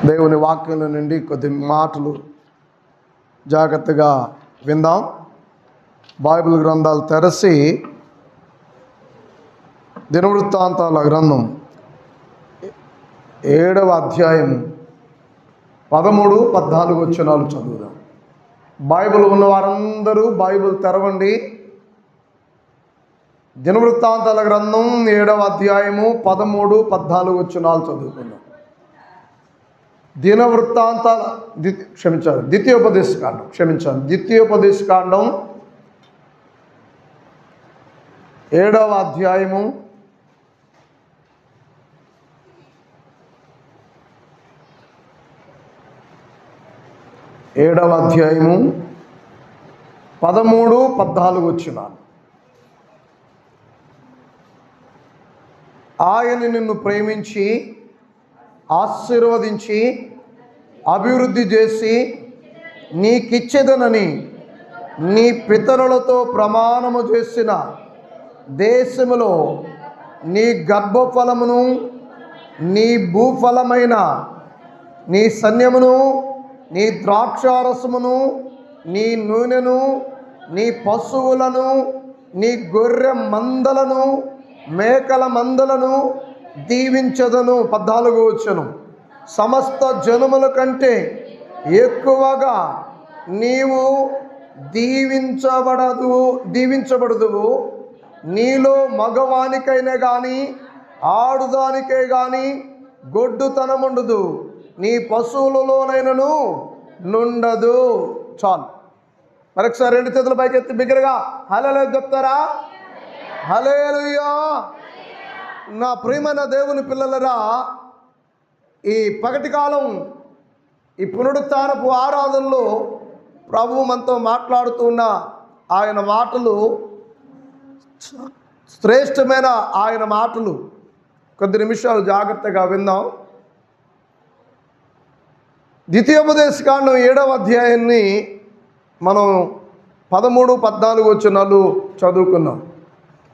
దేవుని వాక్యం నుండి కొద్ది మాటలు జాగ్రత్తగా విందాం. బైబిల్ గ్రంథాలు తెరచి దినవృత్తాంతాల గ్రంథం 7వ అధ్యాయం 13-14 వచనాలు చదువుదాం. బైబిల్ ఉన్న వారందరూ బైబిల్ తెరవండి. దినవృత్తాంతాల గ్రంథం 7వ అధ్యాయము 13-14 వచనాలు చదువుకుందాం. ద్వితీయోపదేశకాండం 7వ అధ్యాయము 13-14 వచనాలు. ఆయన నిన్ను ప్రేమించి ఆశీర్వదించి అభివృద్ధి చేసి నీకిచ్చేదనని నీ పితరులతో ప్రమాణము చేసిన దేశములో నీ గర్భఫలమును నీ భూఫలమైన నీ సన్యమును నీ ద్రాక్షారసమును నీ నూనెను నీ పశువులను నీ గొర్రె మందలను మేకల మందలను దీవించదను. 14 వచనం. సమస్త జనముల కంటే ఎక్కువగా నీవు దీవించబడదువు. నీలో మగవానికైనా కానీ ఆడుదానికై కానీ గొడ్డుతనముండదు, నీ పశువులలోనైనను నుండదు. చాలు. మరొకసారి 2 చేతుల పైకెత్తి బిగ్గరగా హల్లెలూయా చెప్తారా? హల్లెలూయా. నా ప్రియమైన దేవుని పిల్లలరా, ఈ పగటి కాలం ఈ పునరుత్థానపు ఆరాధనలో ప్రభువు మనతో మాట్లాడుతున్న ఆయన మాటలు శ్రేష్టమైన ఆయన మాటలు. కొద్ది నిమిషాలు జాగ్రత్తగా విందాం. ద్వితీయోపదేశకాండం 7వ అధ్యాయాన్ని మనం 13-14 వచనాలు చదువుకున్నాం.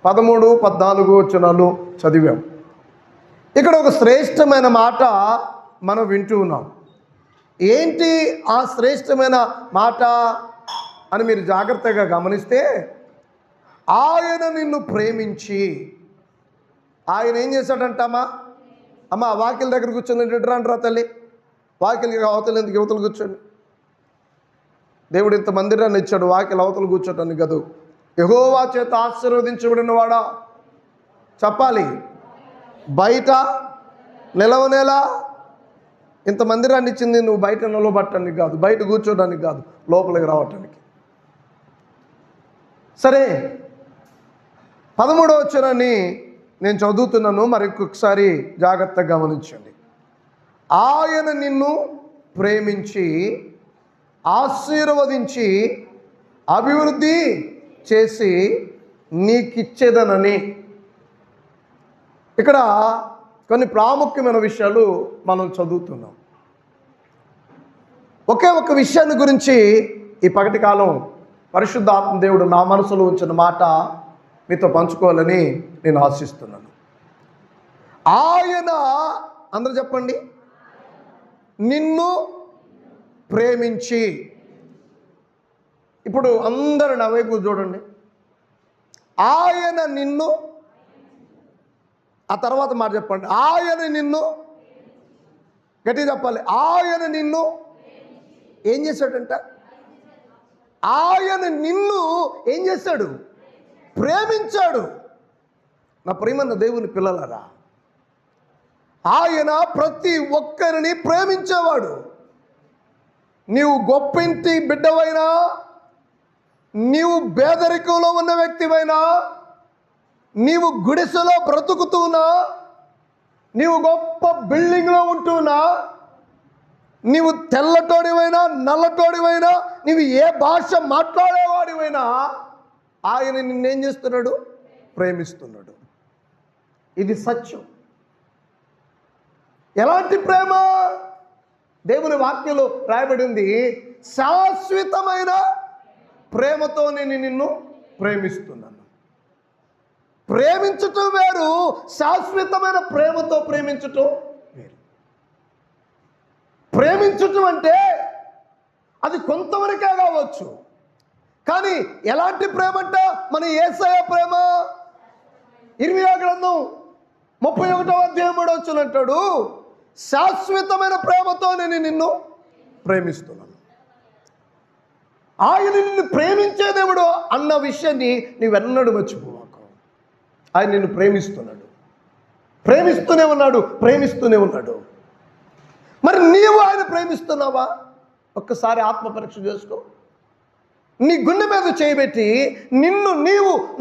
13-14 వచనాలు చదివాం. ఇక్కడ ఒక శ్రేష్టమైన మాట మనం వింటూ ఉన్నాం. ఏంటి ఆ శ్రేష్టమైన మాట అని మీరు జాగ్రత్తగా గమనిస్తే, ఆయన నిన్ను ప్రేమించి, ఆయన ఏం చేశాడంటమ్మా? అమ్మ వాకిల దగ్గర కూర్చొని రండిరా తల్లి, వాకిలికి అవతల ఎందుకు యువతలు కూర్చోండి. దేవుడు ఇంత మందిరాన్ని ఇచ్చాడు, వాకిలి అవతలు కూర్చోటానికి కాదు. యెహోవా చేత ఆశీర్వదించబడిన వాడా చెప్పాలి. బయట నిలవనేలా ఇంత మందిరాన్ని ఇచ్చింది నువ్వు బయట నిలబట్టడానికి కాదు, బయట కూర్చోడానికి కాదు, లోపలికి రావటానికి. సరే, 13వ వచనాన్ని నేను చదువుతున్నాను, మరి ఇంకొకసారి జాగ్రత్తగా గమనించండి. ఆయన నిన్ను ప్రేమించి ఆశీర్వదించి అభివృద్ధి చేసి నీకిచ్చేదనని. ఇక్కడ కొన్ని ప్రాముఖ్యమైన విషయాలు మనం చదువుతున్నాం. ఒకే ఒక విషయాన్ని గురించి ఈ పగటి కాలం పరిశుద్ధాత్మ దేవుడు నా మనసులో ఉంచిన మాట మీతో పంచుకోవాలని నేను ఆశిస్తున్నాను. ఆయన, అందరూ చెప్పండి, నిన్ను ప్రేమించి. ఇప్పుడు అందరూ నా వైపు చూడండి. ఆయన నిన్ను, ఆ తర్వాత మాట చెప్పండి, ఆయన నిన్ను, గట్టిగా చెప్పాలి. ఆయన నిన్ను ఏం చేశాడంట? ఆయన నిన్ను ఏం చేశాడు? ప్రేమించాడు. నా ప్రియమైన దేవుని పిల్లలారా, ఆయన ప్రతి ఒక్కరిని ప్రేమించేవాడు. నీవు గొప్పింటి బిడ్డవైనా, నీవు పేదరికంలో ఉన్న వ్యక్తివైనా, నీవు గుడిసెలో బ్రతుకుతున్నా, నీవు గొప్ప బిల్డింగ్లో ఉంటున్నా, నీవు తెల్లటోడివైనా నల్లటోడివైనా, నీవు ఏ భాష మాట్లాడేవాడివైనా, ఆయన నిన్నేం చేస్తున్నాడు? ప్రేమిస్తున్నాడు. ఇది సత్యం. ఎలాంటి ప్రేమ? దేవుని వాక్యంలో రాయబడి ఉంది, శాశ్వతమైన ప్రేమతో నేను నిన్ను ప్రేమిస్తున్నాను. ప్రేమించటం వేరు, శాశ్వతమైన ప్రేమతో ప్రేమించటం వేరు. ప్రేమించటం అంటే అది కొంతవరకే కావచ్చు, కానీ ఎలాంటి ప్రేమ అంట? మన యేసయ్య ప్రేమ. ఇర్మియా గ్రంథం 31వ అధ్యాయం 3వ వచనం అంటాడు, శాశ్వతమైన ప్రేమతో నేను నిన్ను ప్రేమిస్తున్నాను. ఆయన నిన్ను ప్రేమించే దేవుడు అన్న విషయాన్ని నీవెన్నడూ మర్చిపోవాకు. ఆయన నిన్ను ప్రేమిస్తున్నాడు, ప్రేమిస్తూనే ఉన్నాడు. మరి నీవు ఆయన ప్రేమిస్తున్నావా? ఒక్కసారి ఆత్మ పరీక్ష చేసుకో. నీ గుండె మీద చేయబెట్టి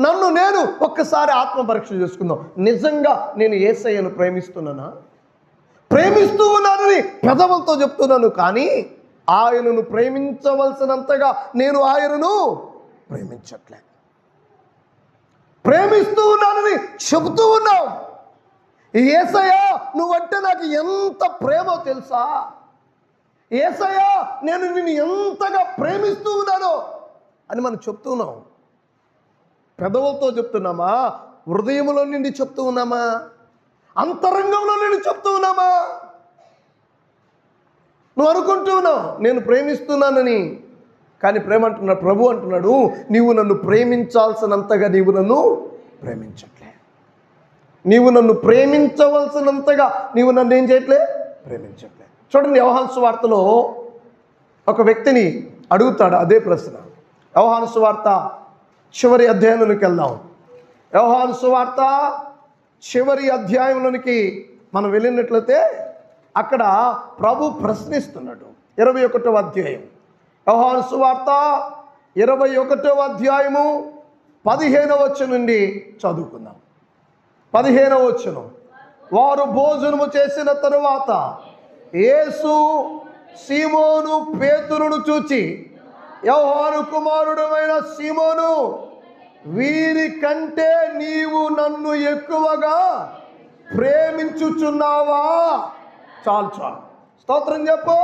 నన్ను నేను ఒక్కసారి ఆత్మ పరీక్ష చేసుకుందాం. నిజంగా నేను యేసయ్యను ప్రేమిస్తున్నానా? ప్రేమిస్తూ ఉన్నానని పెదవులతో చెప్తున్నాను, కానీ ఆయనను ప్రేమించవలసినంతగా నేను ఆయనను ప్రేమించట్లే. ప్రేమిస్తూ ఉన్నానని చెబుతూ ఉన్నావు. యేసయ్య నువ్వంటే నాకు ఎంత ప్రేమో తెలుసా? యేసయ్య నేను నిన్ను ఎంతగా ప్రేమిస్తూ ఉన్నానో అని మనం చెప్తున్నాం. పెదవులతో చెప్తున్నామా? హృదయంలో నుండి చెప్తూ ఉన్నామా? అంతరంగంలో నుండి చెప్తూ ఉన్నామా? నువ్వు అనుకుంటూ ఉన్నావు నేను ప్రేమిస్తున్నానని, కానీ ప్రభు అంటున్నాడు, నీవు నన్ను ప్రేమించాల్సినంతగా నీవు నన్ను ప్రేమించట్లే. నీవు నన్ను ప్రేమించవలసినంతగా నీవు నన్ను ఏం చేయట్లే? ప్రేమించట్లే. చూడండి, యోహాను సువార్తలో ఒక వ్యక్తిని అడుగుతాడు అదే ప్రశ్న. యోహాను సువార్త చివరి అధ్యాయంలోనికి వెళ్దాం. యోహాను సువార్త చివరి అధ్యాయంలోనికి మనం వెళ్ళినట్లయితే అక్కడ ప్రభు ప్రశ్నిస్తున్నాడు. 21వ అధ్యాయం యోహాను సువార్త 21వ అధ్యాయము 15వ వచనం నుండి చదువుకుందాం. 15వ వచనం, వారు భోజనము చేసిన తరువాత యేసు సీమోను పేతురును చూచి, యోహాను కుమారుడైన సీమోను, వీరి కంటే నీవు నన్ను ఎక్కువగా ప్రేమించుచున్నావా? చాలు. స్తోత్రం చెప్పు,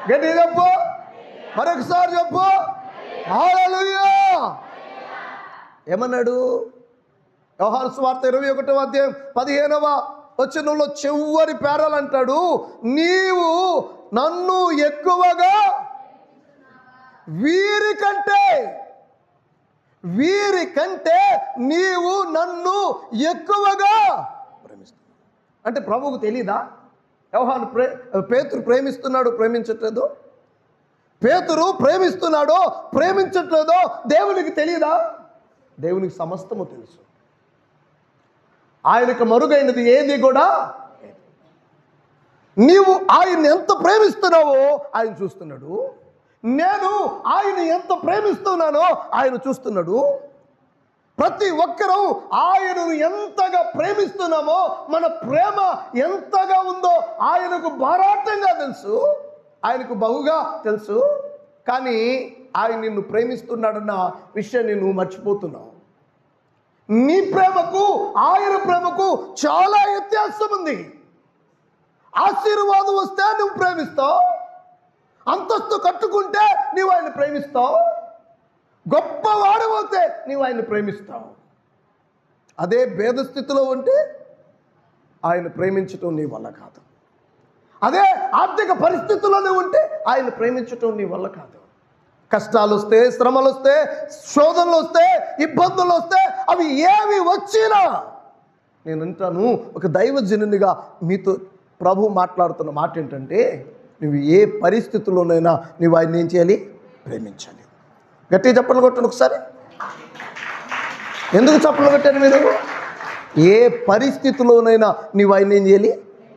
గట్టిగా చెప్పు, మరొకసారి చెప్పు, హల్లెలూయా. ఏమన్నాడు? యోహాను సువార్త 21వ అధ్యాయం 15వ వచనంలో చివరి పేరాలు అంటాడు, నీవు నన్ను ఎక్కువగా వీరికంటే నీవు నన్ను ఎక్కువగా ప్రేమిస్తున్నావు. అంటే ప్రభువుకు తెలీదా పేతురు ప్రేమిస్తున్నాడు ప్రేమించట్లేదో? పేతురు ప్రేమిస్తున్నాడో ప్రేమించట్లేదో దేవునికి తెలీదా? దేవునికి సమస్తము తెలుసు. ఆయనకు మరుగైనది ఏది కూడా. నీవు ఆయన్ని ఎంత ప్రేమిస్తున్నావో ఆయన చూస్తున్నాడు. నేను ఆయన ఎంత ప్రేమిస్తున్నానో ఆయన చూస్తున్నాడు. ప్రతి ఒక్కరూ ఆయనను ఎంతగా ప్రేమిస్తున్నామో, మన ప్రేమ ఎంతగా ఉందో ఆయనకు బారాటంగా తెలుసు, ఆయనకు బహుగా తెలుసు. కానీ ఆయన నిన్ను ప్రేమిస్తున్నాడన్న విషయాన్ని నువ్వు మర్చిపోతున్నావు. నీ ప్రేమకు ఆయన ప్రేమకు చాలా వ్యత్యాసం ఉంది. ఆశీర్వాదం వస్తే నువ్వు ప్రేమిస్తావు, అంతస్తు కట్టుకుంటే నీవు ఆయన ప్రేమిస్తావు, గొప్పవాడు అవుతే నీవు ఆయన ప్రేమిస్తావు. అదే భేద స్థితిలో ఉంటే ఆయన ప్రేమించటం నీ వల్ల కాదు. అదే ఆర్థిక పరిస్థితుల్లోనే ఉంటే ఆయన ప్రేమించటం నీ వల్ల కాదు. కష్టాలు వస్తే, శ్రమలు వస్తే, శోధనలు వస్తే, ఇబ్బందులు వస్తే, అవి ఏవి వచ్చినా నేను అంటాను, ఒక దైవజనునిగా మీతో ప్రభు మాట్లాడుతున్న మాట ఏంటంటే, నువ్వు ఏ పరిస్థితుల్లోనైనా నువ్వు ఆయన ఏం చేయాలి? ప్రేమించాలి. గట్టిగా చప్పట్లు కొట్టండి ఒకసారి. ఎందుకు చప్పట్లు కొట్టారు మీరు? ఏ పరిస్థితిలోనైనా నువ్వు ఆయన ఏం చేయాలి?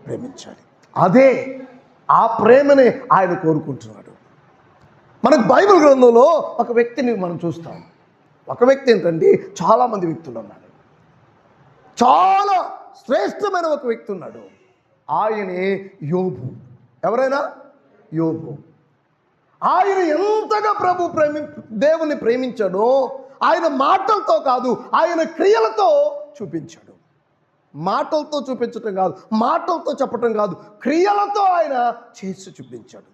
ప్రేమించాలి. అదే ఆ ప్రేమనే ఆయన కోరుకుంటున్నాడు. మనకు బైబిల్ గ్రంథంలో ఒక వ్యక్తిని మనం చూస్తాం. ఒక వ్యక్తి ఏంటంటే, చాలామంది వ్యక్తులు ఉన్నారు. చాలా శ్రేష్టమైన ఒక వ్యక్తి ఉన్నాడు. ఆయనే యోబు. ఎవరైనా? యోబు. ఆయన ఎంతగా దేవుని ప్రేమించాడో ఆయన మాటలతో కాదు, ఆయన క్రియలతో చూపించాడు. మాటలతో చూపించటం కాదు, మాటలతో చెప్పటం కాదు, క్రియలతో ఆయన చేసి చూపించాడు.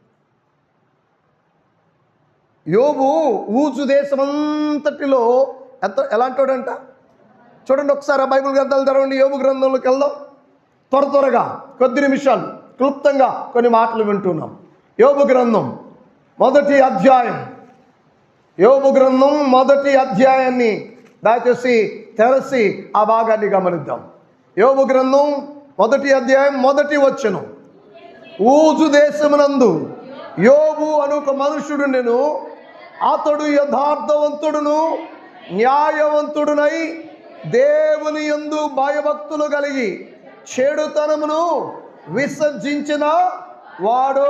యోబు ఊజు దేశమంతటిలో ఎలాంటోడంట? చూడండి ఒకసారి బైబిల్ గ్రంథాలు తెరవండి. యోబు గ్రంథంలోకి వెళ్దాం. త్వరగా కొద్ది నిమిషాలు క్లుప్తంగా కొన్ని మాటలు వింటున్నాం. యోబు గ్రంథం మొదటి అధ్యాయం, యోబు గ్రంథం మొదటి అధ్యాయాన్ని దయచేసి తెరసి ఆ భాగాన్ని గమనిద్దాం. యోబు గ్రంథం మొదటి అధ్యాయం మొదటి వచనం. ఊజు దేశమునందు యోబు అను ఒక మనుషుడు నేను, అతడు యథార్థవంతుడును న్యాయవంతుడునై దేవుని యందు భయభక్తులు కలిగి చెడుతనమును విసర్జించిన వాడు.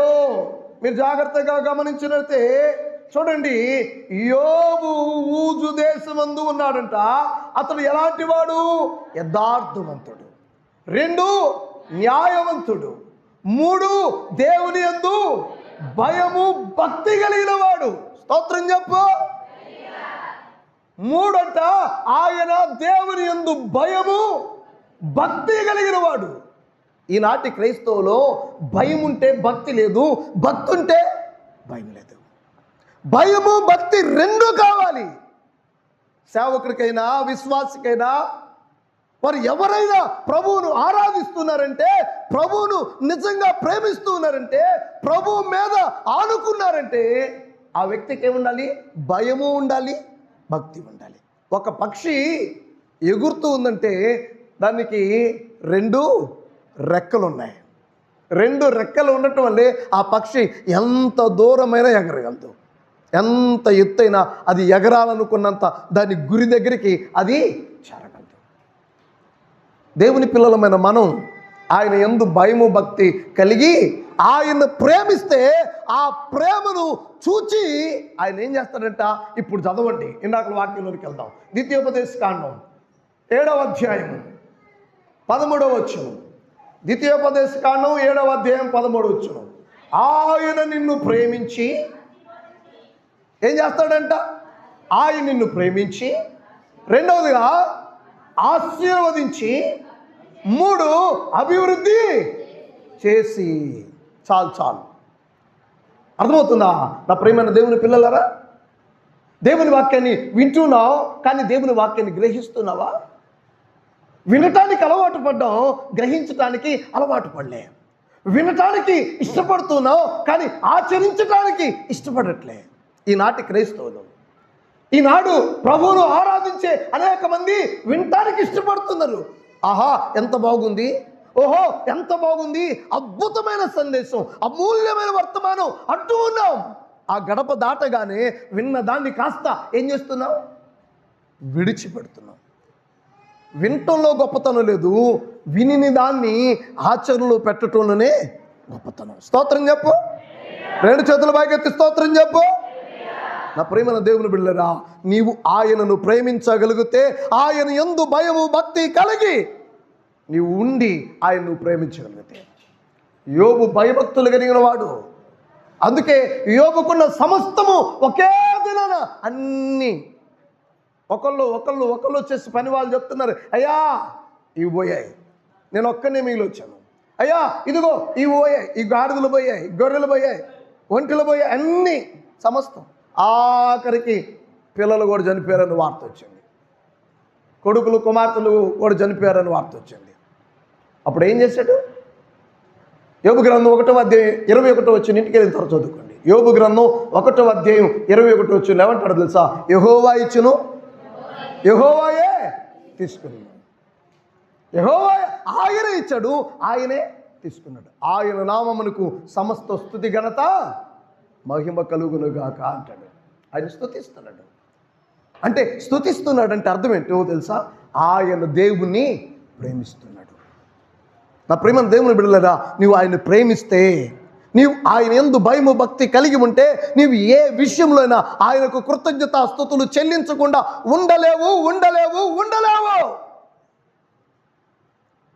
మీరు జాగ్రత్తగా గమనించినట్టే చూడండి, యోబు ఊజు దేశమందు ఉన్నాడంట. అతడు ఎలాంటి వాడు? యథార్థవంతుడు. 2 న్యాయవంతుడు. 3 దేవుని యందు భయము భక్తి కలిగిన వాడు. స్తోత్రం చెప్పు. 3 అంట ఆయన దేవుని యందు భయము భక్తి కలిగిన వాడు. ఈనాటి క్రైస్తవులో భయం ఉంటే భక్తి లేదు, భక్తి ఉంటే భయం లేదు. భయము భక్తి 2 కావాలి. సేవకుడికైనా విశ్వాసికైనా వారు ఎవరైనా ప్రభువును ఆరాధిస్తున్నారంటే, ప్రభువును నిజంగా ప్రేమిస్తున్నారంటే, ప్రభువు మీద ఆనుకున్నారంటే ఆ వ్యక్తికి ఏముండాలి? భయము ఉండాలి, భక్తి ఉండాలి. ఒక పక్షి ఎగురుతూ ఉందంటే దానికి 2 రెక్కలు ఉన్నాయి. 2 రెక్కలు ఉండటం వల్లే ఆ పక్షి ఎంత దూరమైనా ఎగరగలదు. ఎంత ఎత్తైనా అది ఎగరాలనుకున్నంత దాని గురి దగ్గరికి అది చేరగలదు. దేవుని పిల్లలమైన మనం ఆయన యందు భయము భక్తి కలిగి ఆయన ప్రేమిస్తే ఆ ప్రేమను చూచి ఆయన ఏం చేస్తాడంట? ఇప్పుడు చదవండి, ఇందాక వాక్యంలోకి వెళ్దాం. ద్వితీయోపదేశకాండం 7వ అధ్యాయం 13వ వచనం. ద్వితీయోపదేశకాండం 7వ అధ్యాయం 13వ వచనం. ఆయన నిన్ను ప్రేమించి ఏం చేస్తాడంట? ఆయన నిన్ను ప్రేమించి, 2వదిగా ఆశీర్వదించి, 3 అభివృద్ధి చేసి. చాలు. అర్థమవుతుందా నా ప్రియమైన దేవుని పిల్లలారా? దేవుని వాక్యాన్ని వింటున్నావు, కానీ దేవుని వాక్యాన్ని గ్రహిస్తున్నావా? వినటానికి అలవాటు పడ్డాం, గ్రహించటానికి అలవాటు పడలే. వినటానికి ఇష్టపడుతున్నావు, కానీ ఆచరించటానికి ఇష్టపడట్లే. ఈనాటి క్రైస్తవులు, ఈనాడు ప్రభువును ఆరాధించే అనేక మంది వినటానికి ఇష్టపడుతున్నారు. ఆహా ఎంత బాగుంది, ఓహో ఎంత బాగుంది, అద్భుతమైన సందేశం, అమూల్యమైన వర్తమానం అంటూ ఉన్నాం. ఆ గడప దాటగానే విన్న దాన్ని కాస్త ఏం చేస్తున్నాం? విడిచిపెడుతున్నాం. వినటంలో గొప్పతనం లేదు, విని దాన్ని ఆచరణలో పెట్టడంలోనే గొప్పతనం. స్తోత్రం చెప్పు. 2 చేతుల పైకెత్తి స్తోత్రం చెప్పు. నా ప్రేమన దేవుని బిడ్డలారా, నీవు ఆయనను ప్రేమించగలిగితే, ఆయన యందు భయము భక్తి కలిగి నీవు ఉండి ఆయన్ను ప్రేమించగలిగితే. యోబు భయభక్తులు కలిగిన వాడు. అందుకే యోబుకున్న సమస్తము ఒకే దినాన అన్నీ ఒకళ్ళు వచ్చేసి పని వాళ్ళు చెప్తున్నారు, అయ్యా ఇవి పోయాయి, నేను ఒక్కనే మిగిలి వచ్చాను. అయ్యా ఇదిగో ఇవి పోయాయి, ఈ గాడిదలు పోయాయి, గొర్రెలు పోయాయి, ఒంటెలు పోయాయి, అన్నీ సమస్తం. ఆఖరికి పిల్లలు కూడా చనిపోయారని వార్త వచ్చింది, కొడుకులు కుమార్తెలు కూడా చనిపోయారని వార్త వచ్చింది. అప్పుడు ఏం చేశాడు? యోబు గ్రంథం 1వ అధ్యాయం 21వ వచనం, ఇంటికి వెళ్ళిన తర్వాత చదువుకోండి. యోబు గ్రంథం 1వ అధ్యాయం 21వ వచనం ఏమంటాడు తెలుసా? యెహోవా ఇచ్చును, యెహోవాయే తీసుకున్నాడు. యెహోవా ఆయనే ఇచ్చాడు, ఆయనే తీసుకున్నాడు. ఆయన నామమునకు సమస్త స్తుతి ఘనత మహిమ కలుగునుగాక అంటాడు. ఆయన స్తుతిస్తున్నాడు. అంటే స్తుతిస్తున్నాడు అంటే అర్థం ఏంటో తెలుసా? ఆయన దేవుణ్ణి ప్రేమిస్తున్నాడు. నా ప్రేమ దేవుని బిడ్డలారా, నీవు ఆయన ప్రేమిస్తే, నీవు ఆయన యందు భయము భక్తి కలిగి ఉంటే, నీవు ఏ విషయంలో అయినా ఆయనకు కృతజ్ఞతాస్తుతులు చెల్లించకుండా ఉండలేవు.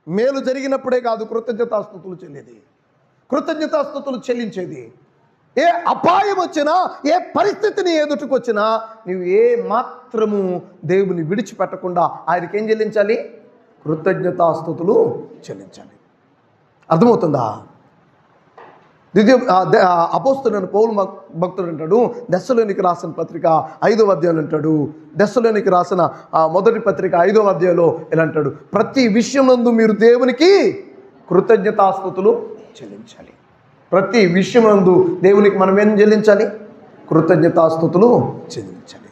మేలు జరిగినప్పుడే కాదు కృతజ్ఞతాస్తుతులు చెల్లించేది. ఏ అపాయం వచ్చినా, ఏ పరిస్థితిని ఎదుటికొచ్చినా నీవు ఏ మాత్రము దేవుని విడిచిపెట్టకుండా ఆయనకి ఏం చెల్లించాలి? కృతజ్ఞతాస్తుతులు చెల్లించాలి. అర్థమవుతుందా? అపోస్తలుడైన పౌలు భక్తుడు అంటాడు, దెస్సలోనికి రాసిన పత్రిక 5వ అధ్యాయం అంటాడు, దెస్సలోనికి రాసిన మొదటి పత్రిక 5వ అధ్యాయంలో ఇలా అంటాడు, ప్రతి విషయం నందు మీరు దేవునికి కృతజ్ఞతాస్తుతులు చెల్లించాలి. ప్రతి విషయమందు దేవునికి మనం ఏం చెల్లించాలి? కృతజ్ఞతాస్తుతులు చెల్లించాలి.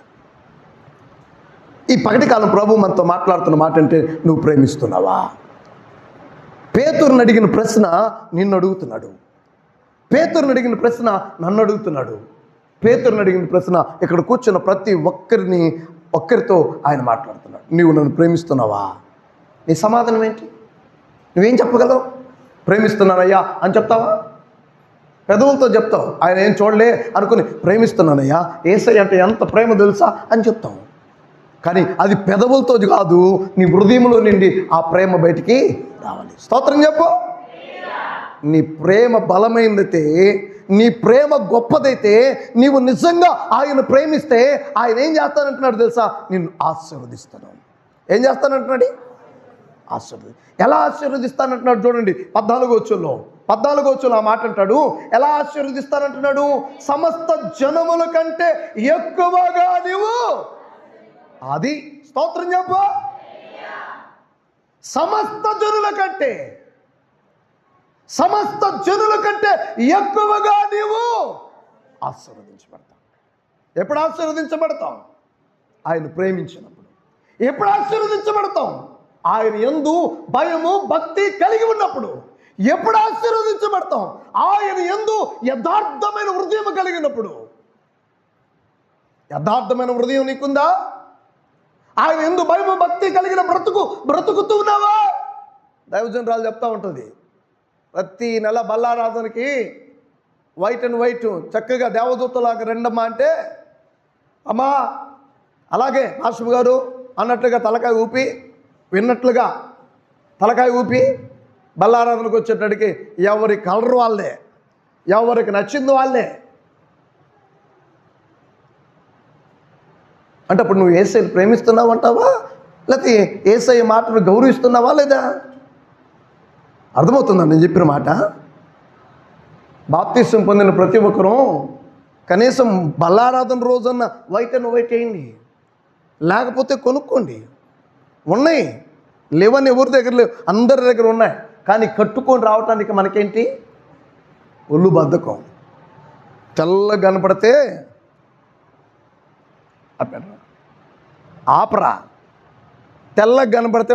ఈ పగటి కాలం ప్రభు మనతో మాట్లాడుతున్న మాట అంటే, నువ్వు ప్రేమిస్తున్నావా? పేతురుని అడిగిన ప్రశ్న నిన్ను అడుగుతున్నాడు. పేతురుని అడిగిన ప్రశ్న నన్ను అడుగుతున్నాడు. పేతురుని అడిగిన ప్రశ్న ఇక్కడ కూర్చున్న ప్రతి ఒక్కరితో ఆయన మాట్లాడుతున్నాడు. నువ్వు నన్ను ప్రేమిస్తున్నావా? నీ సమాధానం ఏంటి? నువ్వేం చెప్పగలవు? ప్రేమిస్తున్నానయ్యా అని చెప్తావా? పెదవులతో చెప్తావు. ఆయన ఏం చూడలే అనుకుని ప్రేమిస్తున్నానయ్యా, యేసయ్య అంటే ఎంత ప్రేమ తెలుసా అని చెప్తావు. కానీ అది పెదవులతో కాదు, నీ హృదయంలో నుండి ఆ ప్రేమ బయటికి రావాలి. స్తోత్రం చెప్పు. నీ ప్రేమ బలమైనదైతే, నీ ప్రేమ గొప్పదైతే, నీవు నిజంగా ఆయన ప్రేమిస్తే ఆయన ఏం చేస్తానంటున్నాడు తెలుసా? నిన్ను ఆశీర్వదిస్తాను. ఏం చేస్తానంటున్నాడు? ఆశీర్వది. ఎలా ఆశీర్వదిస్తానంటున్నాడు చూడండి. 14వ వచనంలో ఆ మాట అంటాడు. ఎలా ఆశీర్వదిస్తానంటున్నాడు? సమస్త జనముల కంటే ఎక్కువగా నీవు. అది స్తోత్రం చెప్పు. సమస్త జనుల కంటే ఎక్కువగా నీవు ఆశీర్వదించబడతావు. ఎప్పుడు ఆశీర్వదించబడతావు? ఆయన ప్రేమించినప్పుడు. ఎప్పుడు ఆశీర్వదించబడతాం? ఆయన యందు భయము భక్తి కలిగి ఉన్నప్పుడు. ఎప్పుడు ఆశీర్వదించబడతాం? ఆయన యందు యథార్థమైన హృదయం కలిగినప్పుడు. యథార్థమైన హృదయం నీకుందా? ఆయన యందు భయము భక్తి కలిగిన బ్రతుకుతూ ఉన్నావా? దైవజనురాలు చెప్తా ఉంటుంది, ప్రతి నెల బల్లారాధనకి వైట్ అండ్ వైట్ చక్కగా దేవదూతలాగా రెండమ్మా అంటే, అమ్మా అలాగే మాస్టర్ గారు అన్నట్లుగా తలకాయ ఊపి, విన్నట్లుగా తలకాయ ఊపి బల్లారాధనకు వచ్చేటడికి ఎవరి కలర్ వాళ్ళే, ఎవరికి నచ్చింది వాళ్ళే. అంటే అప్పుడు నువ్వు యేసయ్యను ప్రేమిస్తున్నావు అంటావా? లేకపోతే యేసయ్య మాటను గౌరవిస్తున్నావా లేదా? అర్థమవుతుందా నేను చెప్పిన మాట? బాప్తిసం పొందిన ప్రతి ఒక్కరూ కనీసం బల్లారాధన రోజన్న వైట్ అండ్ వైట్ వేయండి, లేకపోతే కొనుక్కోండి. ఉన్నాయి, లేవని ఎవరి దగ్గర లేవు, అందరి దగ్గర ఉన్నాయి. కానీ కట్టుకొని రావటానికి మనకేంటి? ఒళ్ళు బద్ధకం. తెల్లగా కనపడితే ఆపరా, తెల్లగా కనపడితే